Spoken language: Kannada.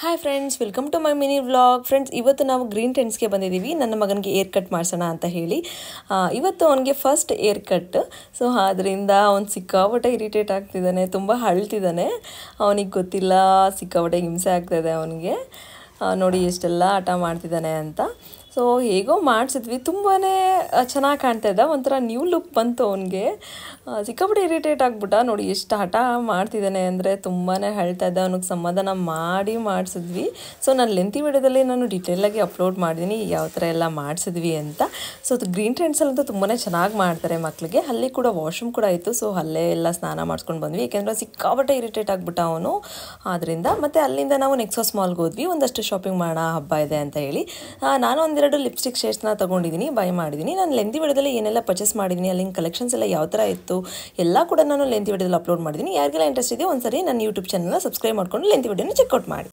Hi friends, welcome to my mini vlog. Friends, ಇವತ್ತು ನಾವು ಗ್ರೀನ್ ಟ್ರೆಂಡ್ಸ್ಗೆ ಬಂದಿದ್ದೀವಿ ನನ್ನ ಮಗನಿಗೆ ಏರ್ ಕಟ್ ಮಾಡಿಸೋಣ ಅಂತ ಹೇಳಿ. ಇವತ್ತು ಅವನಿಗೆ ಫಸ್ಟ್ ಏರ್ ಕಟ್. ಸೊ ಆದ್ದರಿಂದ ಅವ್ನು ಸಿಕ್ಕಾಪಟ್ಟೆ ಇರಿಟೇಟ್ ಆಗ್ತಿದ್ದಾನೆ, ತುಂಬ ಅಳ್ತಿದ್ದಾನೆ. ಅವನಿಗೆ ಗೊತ್ತಿಲ್ಲ ಸಿಕ್ಕಾಪಟ್ಟೆ ಹಿಂಸೆ ಆಗ್ತಾಯಿದೆ ಅವನಿಗೆ. ನೋಡಿ ಎಷ್ಟೆಲ್ಲ ಹಠ ಮಾಡ್ತಿದ್ದಾನೆ ಅಂತ. ಸೊ ಹೇಗೋ ಮಾಡಿಸಿದ್ವಿ, ತುಂಬಾ ಚೆನ್ನಾಗಿ ಕಾಣ್ತಾ ಇದ್ದ, ಒಂಥರ ನ್ಯೂ ಲುಕ್ ಬಂತು ಅವನಿಗೆ. ಸಿಕ್ಕಾಪಟ್ಟೆ ಇರಿಟೇಟ್ ಆಗಿಬಿಟ್ಟ. ನೋಡಿ ಎಷ್ಟು ಹಠ ಮಾಡ್ತಿದ್ದಾನೆ ಅಂದರೆ ತುಂಬಾ ಹೇಳ್ತಾ ಇದ್ದ. ಅವನಿಗೆ ಸಮಾಧಾನ ಮಾಡಿಸಿದ್ವಿ. ಸೊ ನಾನು ಲೆಂತಿ ವಿಡಿಯೋದಲ್ಲಿ ನಾನು ಡಿಟೇಲಾಗಿ ಅಪ್ಲೋಡ್ ಮಾಡಿದ್ದೀನಿ ಯಾವ ಥರ ಎಲ್ಲ ಮಾಡಿಸಿದ್ವಿ ಅಂತ. ಸೊ ಅದು ಗ್ರೀನ್ ಟ್ರೆಂಡ್ಸಲ್ಲಂತೂ ತುಂಬಾ ಚೆನ್ನಾಗಿ ಮಾಡ್ತಾರೆ ಮಕ್ಕಳಿಗೆ. ಅಲ್ಲಿ ಕೂಡ ವಾಶ್ರೂಮ್ ಕೂಡ ಇತ್ತು. ಸೊ ಅಲ್ಲೇ ಎಲ್ಲ ಸ್ನಾನ ಮಾಡಿಸ್ಕೊಂಡು ಬಂದ್ವಿ, ಏಕೆಂದರೆ ಸಿಕ್ಕಾಪಟ್ಟೆ ಇರಿಟೇಟ್ ಆಗಿಬಿಟ್ಟ ಅವನು. ಆದ್ದರಿಂದ ಮತ್ತು ಅಲ್ಲಿಂದ ನಾವು ನೆಕ್ಸಸ್ ಮಾಲ್ಗೆ ಹೋದ್ವಿ, ಒಂದಷ್ಟು ಶಾಪಿಂಗ್ ಮಾಡೋಣ ಹಬ್ಬ ಇದೆ ಅಂತ ಹೇಳಿ. ನಾನು ಒಂದೆರಡು ಲಿಪ್ಸ್ಟಿಕ್ ಶೇಡ್ಸ್ನ ತೊಗೊಂಡಿದ್ದೀನಿ, ಬೈ ಮಾಡಿದ್ದೀನಿ. ನಾನು ಲೆಂತಿ ವಿಡಿಯೋದಲ್ಲಿ ಏನೆಲ್ಲ ಪರ್ಚೇಸ್ ಮಾಡಿದ್ದೀನಿ, ಅಲ್ಲಿನ ಕಲೆಕ್ಷನ್ಸ್ ಎಲ್ಲ ಯಾವ ಥರ ಇತ್ತು ಎಲ್ಲ ಕೂಡ ನಾನು ಲೆಂತಿ ವಿಡಿಯೋದಲ್ಲಿ ಅಪ್ಲೋಡ್ ಮಾಡಿದ್ದೀನಿ. ಯಾರಿಗೆಲ್ಲ ಇಂಟ್ರೆಸ್ಟ್ ಇದೆಯೋ ಒಂದ್ಸರಿ ನನ್ನ ಯೂಟ್ಯೂಬ್ ಚಾನಲ್ನ ಸಬ್ಸ್ಕ್ರೈಬ್ ಮಾಡ್ಕೊಂಡು ಲೆಂತಿ ವಿಡಿಯೋನ ಚೆಕ್ಔಟ್ ಮಾಡಿ.